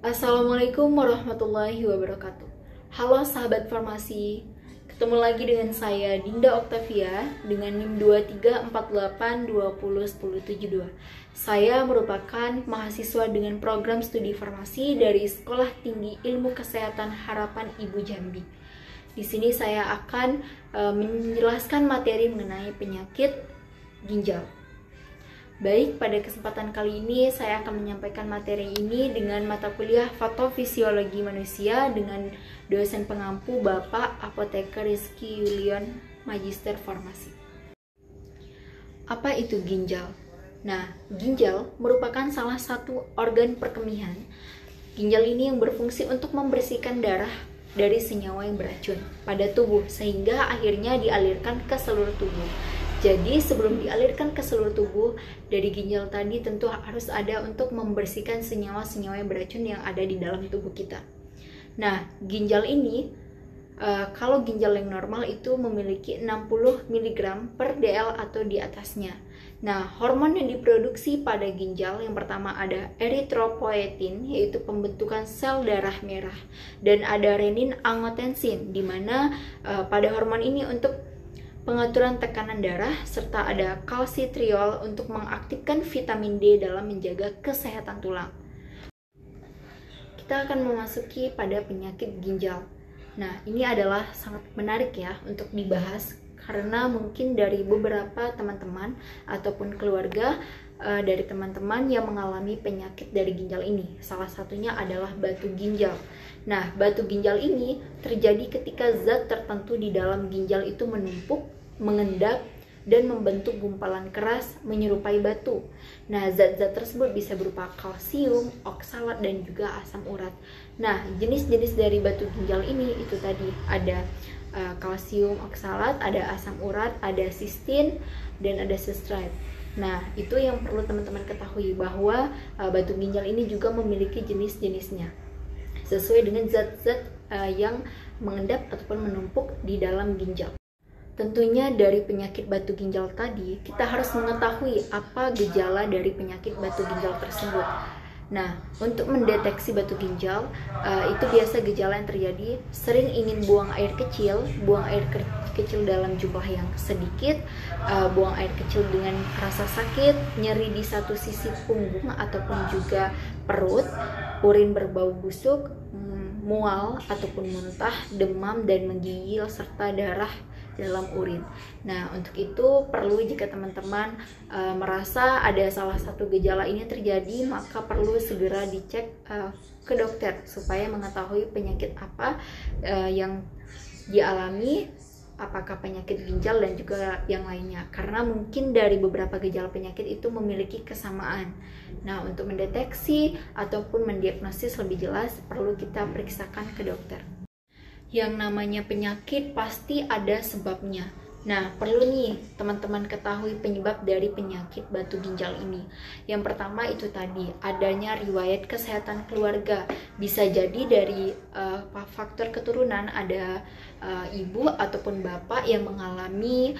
Assalamualaikum warahmatullahi wabarakatuh. Halo sahabat farmasi, ketemu lagi dengan saya Dinda Octavia dengan NIM 2348201072. Saya merupakan mahasiswa dengan program studi farmasi dari Sekolah Tinggi Ilmu Kesehatan Harapan Ibu Jambi. Di sini saya akan menjelaskan materi mengenai penyakit ginjal. Baik, pada kesempatan kali ini saya akan menyampaikan materi ini dengan mata kuliah Patofisiologi Manusia dengan dosen pengampu Bapak Apoteker Rizky Yulion, Magister Farmasi. Apa itu ginjal? Nah, ginjal merupakan salah satu organ perkemihan. Ginjal ini yang berfungsi untuk membersihkan darah dari senyawa yang beracun pada tubuh sehingga akhirnya dialirkan ke seluruh tubuh. Jadi sebelum dialirkan ke seluruh tubuh, dari ginjal tadi tentu harus ada untuk membersihkan senyawa-senyawa yang beracun yang ada di dalam tubuh kita. Nah, ginjal ini, kalau ginjal yang normal itu memiliki 60 mg per dl atau di atasnya. Nah, hormon yang diproduksi pada ginjal yang pertama ada eritropoietin, yaitu pembentukan sel darah merah, dan ada renin-angiotensin, di mana pada hormon ini untuk pengaturan tekanan darah, serta ada kalsitriol untuk mengaktifkan vitamin D dalam menjaga kesehatan tulang. Kita akan memasuki pada penyakit ginjal. Nah, ini adalah sangat menarik ya untuk dibahas karena mungkin dari beberapa teman-teman ataupun keluarga dari teman-teman yang mengalami penyakit dari ginjal ini. Salah satunya adalah batu ginjal. Nah, batu ginjal ini terjadi ketika zat tertentu di dalam ginjal itu menumpuk, mengendap, dan membentuk gumpalan keras menyerupai batu. Nah, zat-zat tersebut bisa berupa kalsium, oksalat, dan juga asam urat. Nah, jenis-jenis dari batu ginjal ini itu tadi ada kalsium, oksalat, ada asam urat, ada sistin, dan ada cistrate. Nah, itu yang perlu teman-teman ketahui bahwa batu ginjal ini juga memiliki jenis-jenisnya sesuai dengan zat-zat yang mengendap ataupun menumpuk di dalam ginjal. Tentunya dari penyakit batu ginjal tadi, kita harus mengetahui apa gejala dari penyakit batu ginjal tersebut. Nah, untuk mendeteksi batu ginjal, itu biasa gejala yang terjadi sering ingin buang air kecil dalam jumlah yang sedikit, buang air kecil dengan rasa sakit, nyeri di satu sisi punggung ataupun juga perut, urin berbau busuk, mual ataupun muntah, demam dan menggigil, serta darah dalam urin. Nah, untuk itu perlu jika teman-teman merasa ada salah satu gejala ini terjadi, maka perlu segera dicek ke dokter supaya mengetahui penyakit apa yang dialami, apakah penyakit ginjal dan juga yang lainnya, karena mungkin dari beberapa gejala penyakit itu memiliki kesamaan. Nah, untuk mendeteksi ataupun mendiagnosis lebih jelas perlu kita periksakan ke dokter. Yang namanya penyakit pasti ada sebabnya. Nah, perlu nih teman-teman ketahui penyebab dari penyakit batu ginjal ini. Yang pertama itu tadi, adanya riwayat kesehatan keluarga. Bisa jadi dari faktor keturunan, ada ibu ataupun bapak yang mengalami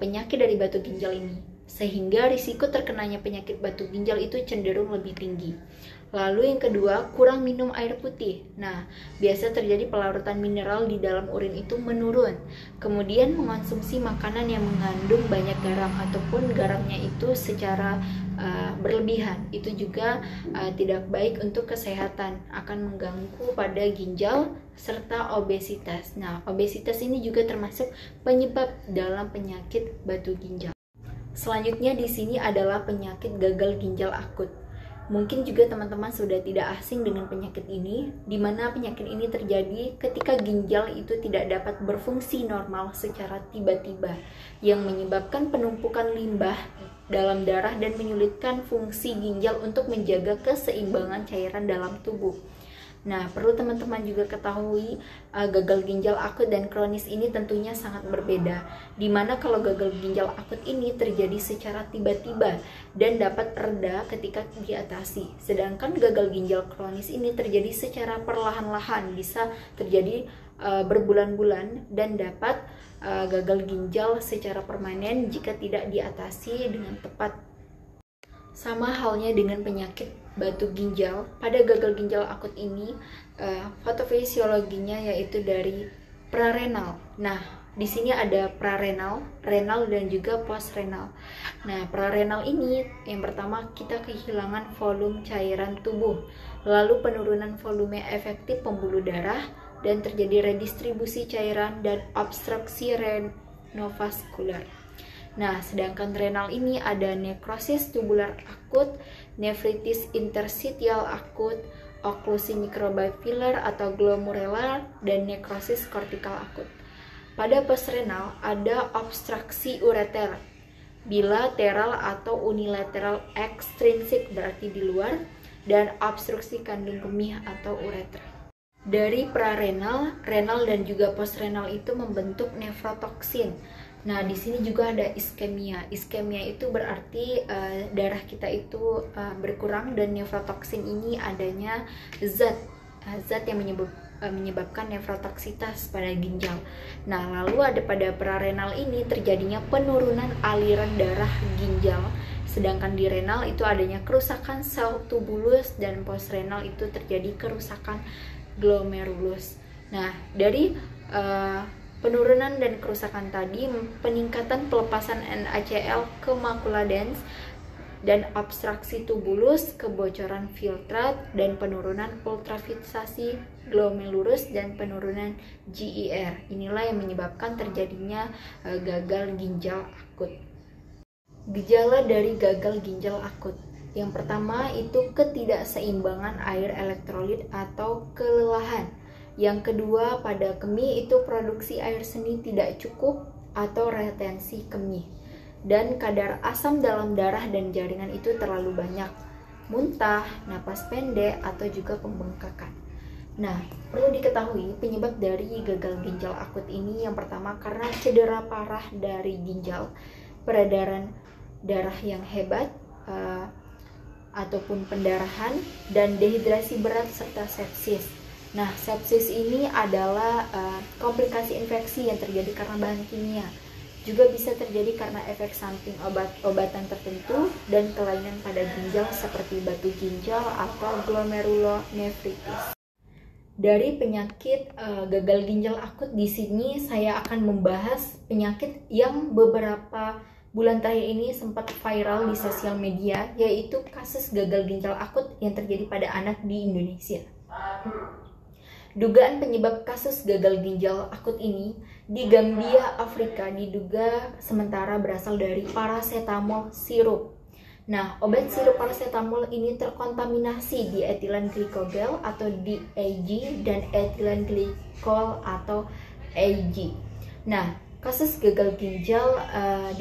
penyakit dari batu ginjal ini, sehingga risiko terkenanya penyakit batu ginjal itu cenderung lebih tinggi. Lalu yang kedua, kurang minum air putih. Nah, biasa terjadi pelarutan mineral di dalam urin itu menurun. Kemudian mengonsumsi makanan yang mengandung banyak garam ataupun garamnya itu secara berlebihan. Itu juga tidak baik untuk kesehatan, akan mengganggu pada ginjal serta obesitas. Nah, obesitas ini juga termasuk penyebab dalam penyakit batu ginjal. Selanjutnya di sini adalah penyakit gagal ginjal akut. Mungkin juga teman-teman sudah tidak asing dengan penyakit ini, di mana penyakit ini terjadi ketika ginjal itu tidak dapat berfungsi normal secara tiba-tiba, yang menyebabkan penumpukan limbah dalam darah dan menyulitkan fungsi ginjal untuk menjaga keseimbangan cairan dalam tubuh. Nah, perlu teman-teman juga ketahui gagal ginjal akut dan kronis ini tentunya sangat berbeda. Dimana kalau gagal ginjal akut ini terjadi secara tiba-tiba dan dapat reda ketika diatasi. Sedangkan gagal ginjal kronis ini terjadi secara perlahan-lahan, bisa terjadi berbulan-bulan dan dapat gagal ginjal secara permanen jika tidak diatasi dengan tepat. Sama halnya dengan penyakit batu ginjal. Pada gagal ginjal akut ini, patofisiologinya yaitu dari prarenal. Nah, di sini ada prarenal, renal, dan juga postrenal. Nah, prarenal ini yang pertama kita kehilangan volume cairan tubuh, lalu penurunan volume efektif pembuluh darah, dan terjadi redistribusi cairan dan obstruksi renovaskular. Nah, sedangkan renal ini ada nekrosis tubular akut, nefritis interstitial akut, oklusi mikrobavilar atau glomerular, dan nekrosis kortikal akut. Pada postrenal ada obstruksi ureter, bilateral atau unilateral ekstrinsik berarti di luar, dan obstruksi kandung kemih atau ureter. Dari prarenal, renal, dan juga postrenal itu membentuk nefrotoksin. Nah, di sini juga ada iskemia. Iskemia itu berarti darah kita itu berkurang, dan nefrotoksin ini adanya zat yang menyebabkan nefrotoksitas pada ginjal. Nah, lalu ada pada prarenal ini terjadinya penurunan aliran darah ginjal, sedangkan di renal itu adanya kerusakan sel tubulus, dan postrenal itu terjadi kerusakan glomerulus. Nah, dari penurunan dan kerusakan tadi, peningkatan pelepasan NaCl ke makula dens, dan obstruksi tubulus, kebocoran filtrat, dan penurunan ultrafiltrasi glomerulus, dan penurunan GIR. Inilah yang menyebabkan terjadinya gagal ginjal akut. Gejala dari gagal ginjal akut. Yang pertama itu ketidakseimbangan air elektrolit atau kelelahan. Yang kedua, pada kemih itu produksi air seni tidak cukup atau retensi kemih. Dan kadar asam dalam darah dan jaringan itu terlalu banyak. Muntah, napas pendek, atau juga pembengkakan. Nah, perlu diketahui penyebab dari gagal ginjal akut ini yang pertama karena cedera parah dari ginjal, peredaran darah yang hebat, ataupun pendarahan, dan dehidrasi berat serta sepsis. Nah, sepsis ini adalah komplikasi infeksi yang terjadi karena bahan kimia. Juga bisa terjadi karena efek samping obat-obatan tertentu dan kelainan pada ginjal seperti batu ginjal atau glomerulonefritis. Dari penyakit gagal ginjal akut, di sini saya akan membahas penyakit yang beberapa bulan terakhir ini sempat viral di sosial media, yaitu kasus gagal ginjal akut yang terjadi pada anak di Indonesia. Dugaan penyebab kasus gagal ginjal akut ini di Gambia, Afrika diduga sementara berasal dari paracetamol sirup. Nah, obat sirup paracetamol ini terkontaminasi di etilen glikogel atau DAG dan etilen glikol atau AG. Nah, kasus gagal ginjal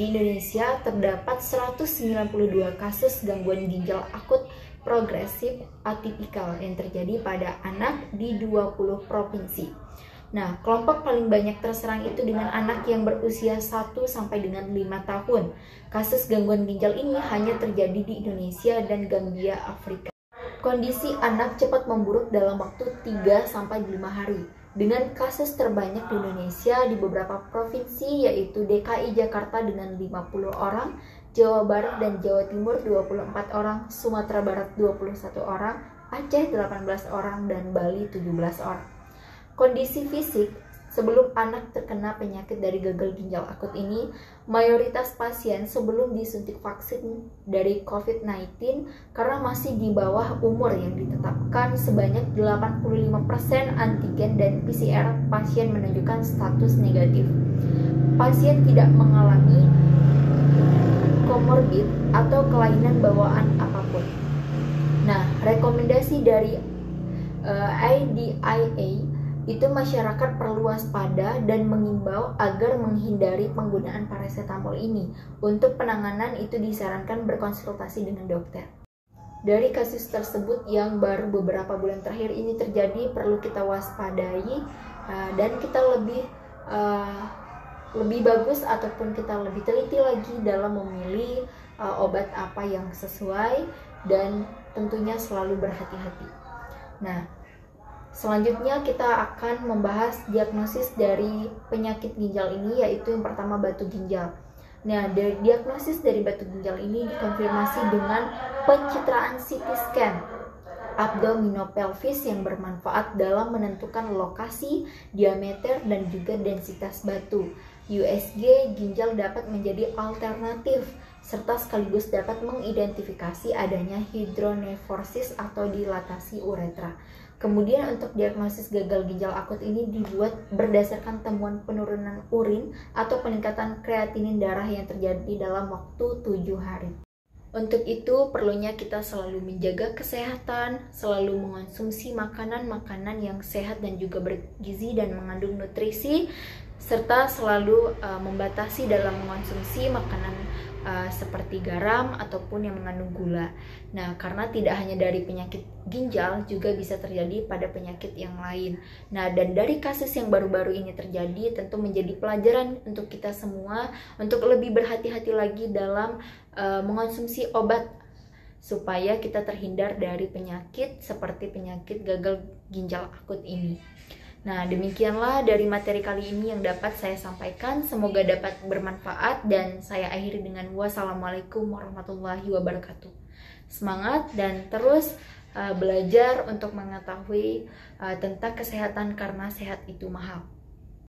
di Indonesia terdapat 192 kasus gangguan ginjal akut progresif atipikal yang terjadi pada anak di 20 provinsi. Nah, kelompok paling banyak terserang itu dengan anak yang berusia 1 sampai dengan 5 tahun. Kasus gangguan ginjal ini hanya terjadi di Indonesia dan Gambia, Afrika. Kondisi anak cepat memburuk dalam waktu 3 sampai 5 hari. Dengan kasus terbanyak di Indonesia di beberapa provinsi yaitu DKI Jakarta dengan 50 orang, Jawa Barat dan Jawa Timur 24 orang, Sumatera Barat 21 orang, Aceh 18 orang, dan Bali 17 orang. Kondisi fisik sebelum anak terkena penyakit dari gagal ginjal akut ini, mayoritas pasien sebelum disuntik vaksin dari COVID-19 karena masih di bawah umur yang ditetapkan sebanyak 85% antigen dan PCR pasien menunjukkan status negatif. Pasien tidak mengalami komorbid atau kelainan bawaan apapun. Nah, rekomendasi dari IDIA itu masyarakat perlu waspada dan mengimbau agar menghindari penggunaan paracetamol ini. Untuk penanganan itu disarankan berkonsultasi dengan dokter. Dari kasus tersebut yang baru beberapa bulan terakhir ini terjadi, perlu kita waspadai dan kita lebih bagus ataupun kita lebih teliti lagi dalam memilih obat apa yang sesuai dan tentunya selalu berhati-hati. Nah, selanjutnya kita akan membahas diagnosis dari penyakit ginjal ini, yaitu yang pertama batu ginjal. Nah, diagnosis dari batu ginjal ini dikonfirmasi dengan pencitraan CT scan abdominopelvis yang bermanfaat dalam menentukan lokasi, diameter, dan juga densitas batu. USG ginjal dapat menjadi alternatif serta sekaligus dapat mengidentifikasi adanya hidronephrosis atau dilatasi uretra. Kemudian untuk diagnosis gagal ginjal akut ini dibuat berdasarkan temuan penurunan urin atau peningkatan kreatinin darah yang terjadi dalam waktu 7 hari. Untuk itu perlunya kita selalu menjaga kesehatan, selalu mengonsumsi makanan-makanan yang sehat dan juga bergizi dan mengandung nutrisi, serta selalu membatasi dalam mengonsumsi makanan seperti garam ataupun yang mengandung gula. Nah, karena tidak hanya dari penyakit ginjal juga bisa terjadi pada penyakit yang lain. Nah, dan dari kasus yang baru-baru ini terjadi tentu menjadi pelajaran untuk kita semua untuk lebih berhati-hati lagi dalam mengonsumsi obat supaya kita terhindar dari penyakit seperti penyakit gagal ginjal akut ini. Nah, demikianlah dari materi kali ini yang dapat saya sampaikan. Semoga dapat bermanfaat dan saya akhiri dengan wassalamualaikum warahmatullahi wabarakatuh. Semangat dan terus belajar untuk mengetahui tentang kesehatan karena sehat itu mahal.